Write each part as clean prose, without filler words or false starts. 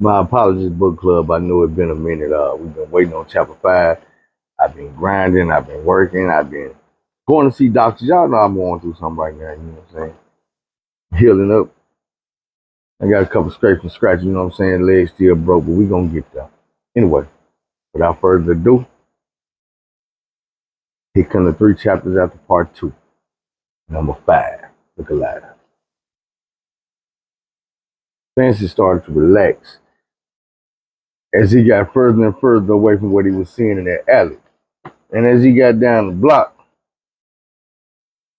My apologies, book club. I know it's been a minute. We've been waiting on chapter 5. I've been grinding. I've been working. I've been going to see doctors. Y'all know I'm going through something right now. You know what I'm saying? Healing up. I got a couple scrapes and scratches. You know what I'm saying? Legs still broke, but we gonna get there. Anyway, without further ado, here come the 3 chapters after part 2. Number 5. Look alive. Fancy started to relax as he got further and further away from what he was seeing in that alley. And as he got down the block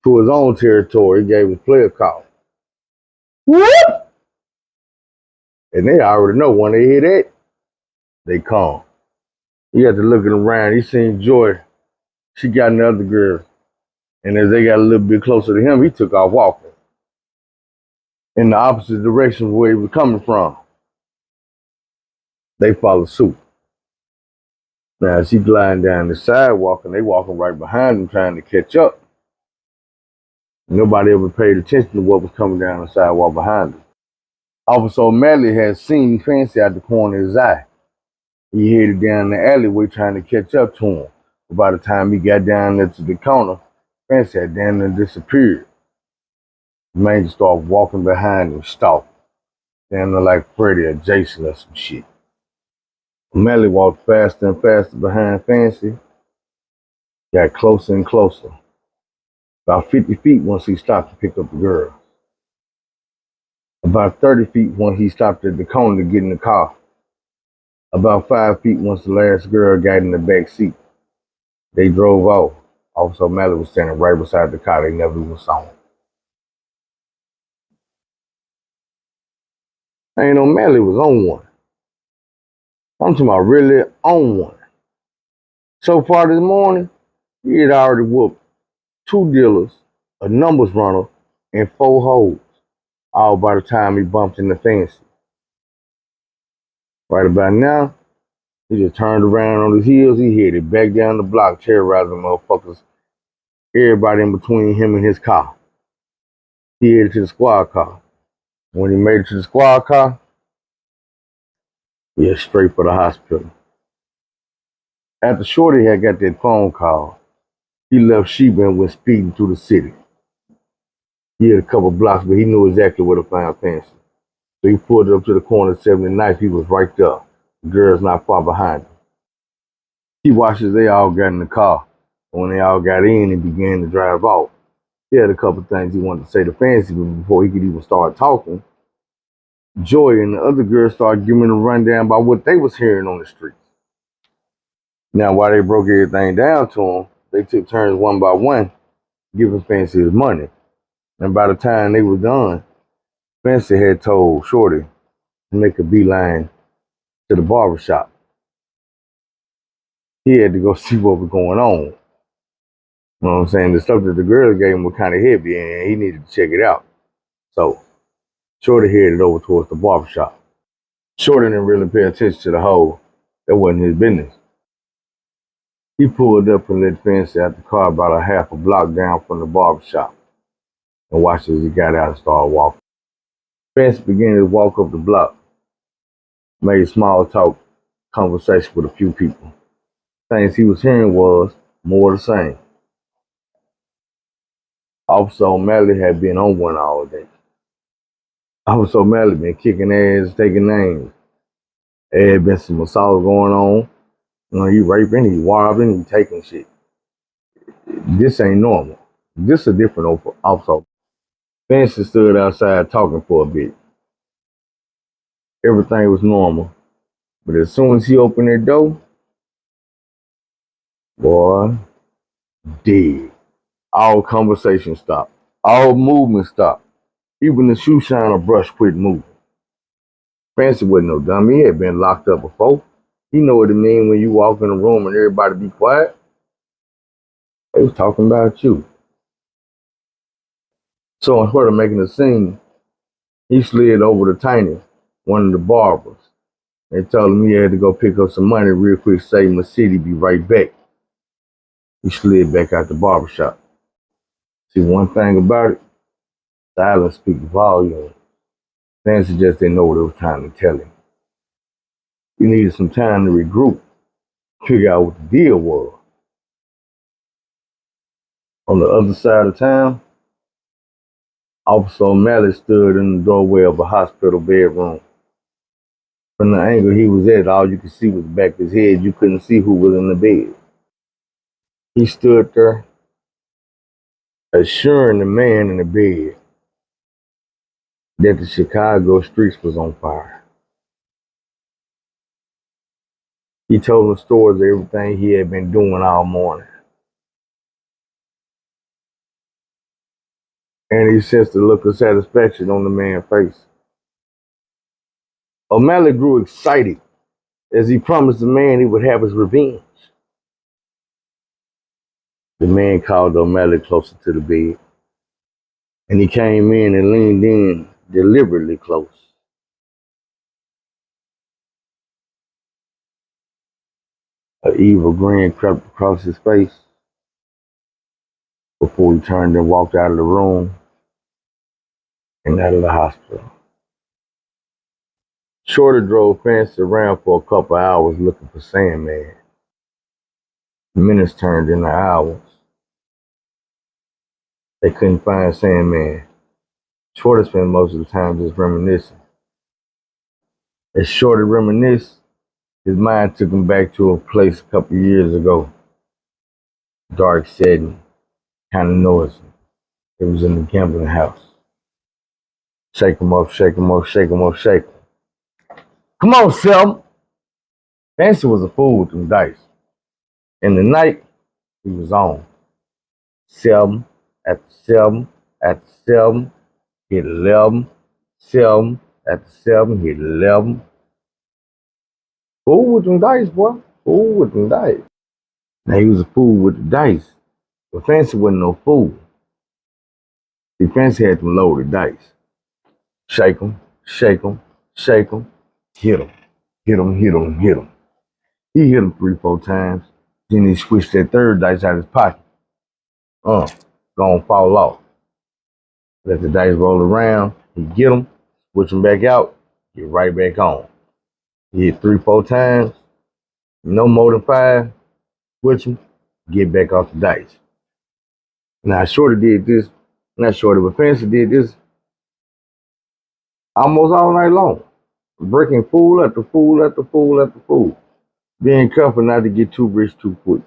to his own territory, he gave his player call. Whoop! And they already know when they hear that, they calm. He got to looking around. He seen Joy. She got another girl. And as they got a little bit closer to him, he took off walking in the opposite direction of where he was coming from. They followed suit. Now, as he gliding down the sidewalk, and they walking right behind him trying to catch up. Nobody ever paid attention to what was coming down the sidewalk behind him. Officer O'Malley had seen Fancy out the corner of his eye. He headed down the alleyway trying to catch up to him. But by the time he got down there to the corner, Fancy had down there disappeared. The man just started walking behind him, stalking. Down there like Freddy or Jason or some shit. O'Malley walked faster and faster behind Fancy. Got closer and closer. About 50 feet once he stopped to pick up the girl. About 30 feet once he stopped at the corner to get in the car. About 5 feet once the last girl got in the back seat. They drove off. Officer O'Malley was standing right beside the car. They never even saw him. And O'Malley was on one. I'm talking about really on one. So far this morning, he had already whooped 2 dealers, a numbers runner, and 4 hoes. All by the time he bumped into Fancy. Right about now, he just turned around on his heels. He headed back down the block, terrorizing motherfuckers. Everybody in between him and his car. He headed to the squad car. When he made it to the squad car, he headed straight for the hospital. After Shorty had got that phone call, he left Sheba and went speeding through the city. He had a couple blocks, but he knew exactly where to find Fancy. So he pulled up to the corner of 79th. He was right there. The girl's not far behind him. He watched as they all got in the car. And when they all got in and began to drive off, he had a couple things he wanted to say to Fancy, but before he could even start talking, Joy and the other girls started giving him a rundown about what they was hearing on the streets. Now, while they broke everything down to him, they took turns one by one, giving Fancy his money. And by the time they were done, Fancy had told Shorty to make a beeline to the barbershop. He had to go see what was going on. You know what I'm saying? The stuff that the girl gave him was kind of heavy, and he needed to check it out. So, Shorty headed over towards the barbershop. Shorty didn't really pay attention to the hoe. That wasn't his business. He pulled up and let Fancy out the car about a half a block down from the barbershop and watched as he got out and started walking. Fancy began to walk up the block, made small talk conversation with a few people. Things he was hearing was more the same. Officer O'Malley had been on one all day. Officer O'Malley been kicking ass, taking names. There had been some assault going on. You know, he raping, he robbing, he taking shit. This ain't normal. This a different officer. Fancy stood outside talking for a bit. Everything was normal. But as soon as he opened that door, boy, dead. All conversation stopped. All movement stopped. Even the shoe shiner brush quit moving. Fancy wasn't no dummy. He had been locked up before. He know what it mean when you walk in a room and everybody be quiet. They was talking about you. So instead of making a scene, he slid over to Tiny, one of the barbers. They told him he had to go pick up some money real quick, save my city, be right back. He slid back out the barbershop. See, one thing about it, silence speaks volume. Fancy just didn't know what it was trying to tell him. He needed some time to regroup, figure out what the deal was. On the other side of town, Officer O'Malley stood in the doorway of a hospital bedroom. From the angle he was at, all you could see was the back of his head. You couldn't see who was in the bed. He stood there, assuring the man in the bed that the Chicago streets was on fire. He told him stories of everything he had been doing all morning. And he sensed the look of satisfaction on the man's face. O'Malley grew excited as he promised the man he would have his revenge. The man called O'Malley closer to the bed, and he came in and leaned in deliberately close. An evil grin crept across his face before he turned and walked out of the room and out of the hospital. Shorty drove Fancy around for a couple of hours looking for Sandman. Minutes turned into hours. They couldn't find Sandman. Shorty spent most of the time just reminiscing. As Shorty reminisced, his mind took him back to a place a couple of years ago. Dark setting, kind of noisy. It was in the gambling house. Shake him up, shake him up, shake him up, shake him. Come on, Selma. Fancy was a fool with them dice. In the night, he was on. 7 after 7 after 7, hit 11. 7 after 7, hit 11. Fool with them dice, boy. Fool with them dice. Now he was a fool with the dice, but Fancy wasn't no fool. See, Fancy had them loaded dice. Shake them, shake them, shake them, hit them, hit them, hit them, hit them. He hit them 3-4 times. Then he switched that third dice out of his pocket. Gonna fall off. Let the dice roll around. He get them, switch them back out, get right back on. He hit 3-4 times, no more than 5. Switch them, get back off the dice. Now Shorty did this, not Shorty, but Fancy did this almost all night long, breaking fool after fool after fool after fool, being careful not to get too rich too quick.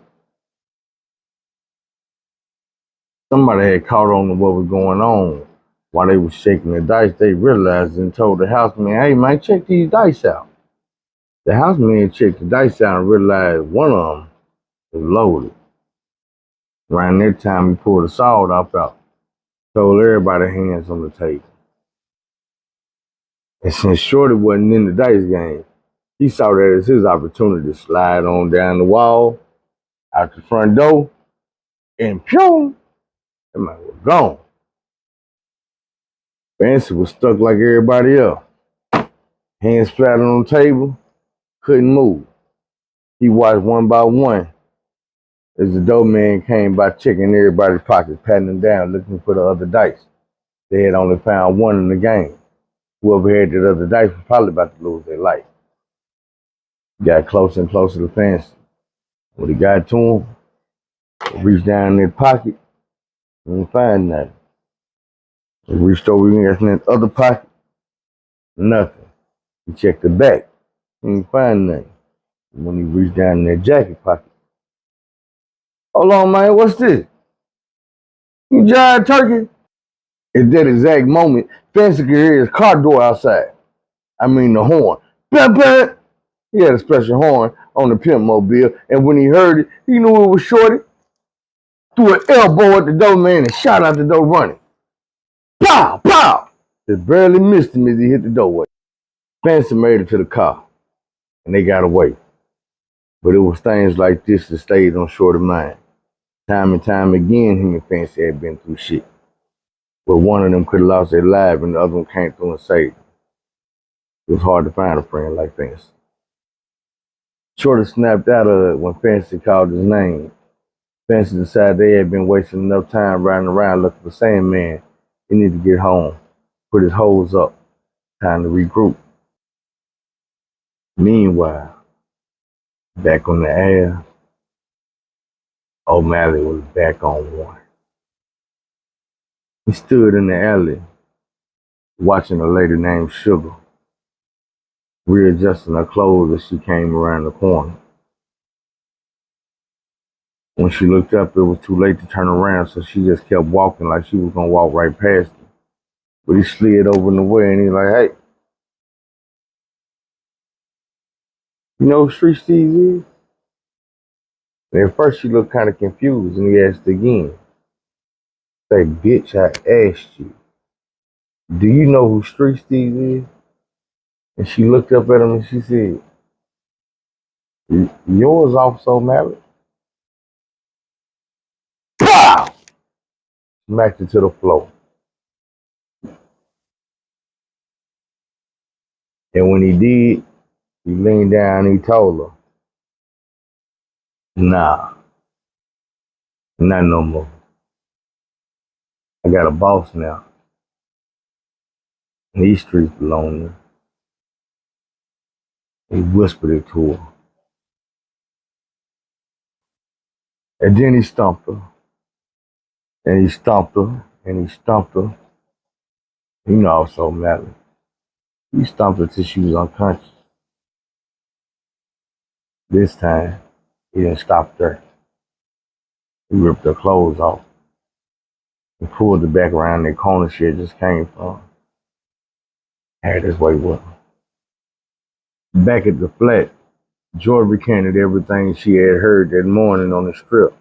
Somebody had caught on to what was going on. While they were shaking the dice, they realized and told the houseman, "Hey man, check these dice out." The houseman checked the dice out and realized one of them was loaded. Around that time, he pulled the sawed off out, told everybody hands on the table. And since Shorty wasn't in the dice game, he saw that as his opportunity to slide on down the wall, out the front door, and pew, that man was gone. Fancy was stuck like everybody else. Hands flat on the table, couldn't move. He watched one by one as the doorman came by checking everybody's pockets, patting them down, looking for the other dice. They had only found one in the game. Whoever had that other dice was probably about to lose their life. He got closer and closer to Fancy. When he got to him, he reached down in his pocket, and didn't find nothing. He reached over in that other pocket, nothing. He checked the back, didn't find nothing. And when he reached down in that jacket pocket, hold on, man, what's this? You giant turkey? At that exact moment, Fancy could hear his car door outside. I mean the horn. Bam, bam. He had a special horn on the pimp mobile, and when he heard it, he knew it was Shorty. Threw an elbow at the doorman and shot out the door running. Pow! Pow! It barely missed him as he hit the doorway. Fancy made it to the car, and they got away. But it was things like this that stayed on Shorty's mind. Time and time again, him and Fancy had been through shit. But one of them could have lost their life, and the other one came through and saved them. It was hard to find a friend like Fancy. Shorty snapped out of it when Fancy called his name. Fancy decided they had been wasting enough time riding around looking for Sandman. He needed to get home, put his hoes up. Time to regroup. Meanwhile, back on the air, O'Malley was back on one. He stood in the alley watching a lady named Sugar readjusting her clothes as she came around the corner. When she looked up, it was too late to turn around, so she just kept walking like she was gonna walk right past him. But he slid over in the way and he's like, "Hey, you know who Street Steez is?" And at first she looked kind of confused and he asked again, "Say, bitch, I asked you, do you know who Street Steez is?" And she looked up at him and she said, "Yours, Officer O'Malley." Pow! Smacked it to the floor. And when he did, he leaned down and he told her, "Nah, not no more. I got a boss now. And these streets belong to me." He whispered it to her. And then he stomped her. And he stomped her. And he stomped her. You know, also Madeline. He stomped her till she was unconscious. This time, he didn't stop there. He ripped her clothes off and pulled her back around that corner she had just came from. Had his way with her. Back at the flat, Joy recanted everything she had heard that morning on the strip.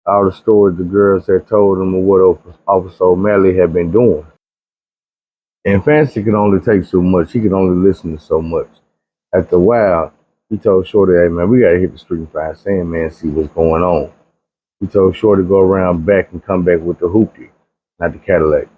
All the stories the girls had told him of what Officer O'Malley had been doing. And Fancy could only take so much. He could only listen to so much. After a while, he told Shorty, "Hey, man, we got to hit the street and find Sandman and see what's going on." He told Shorty to go around back and come back with the hoopty, not the Cadillac.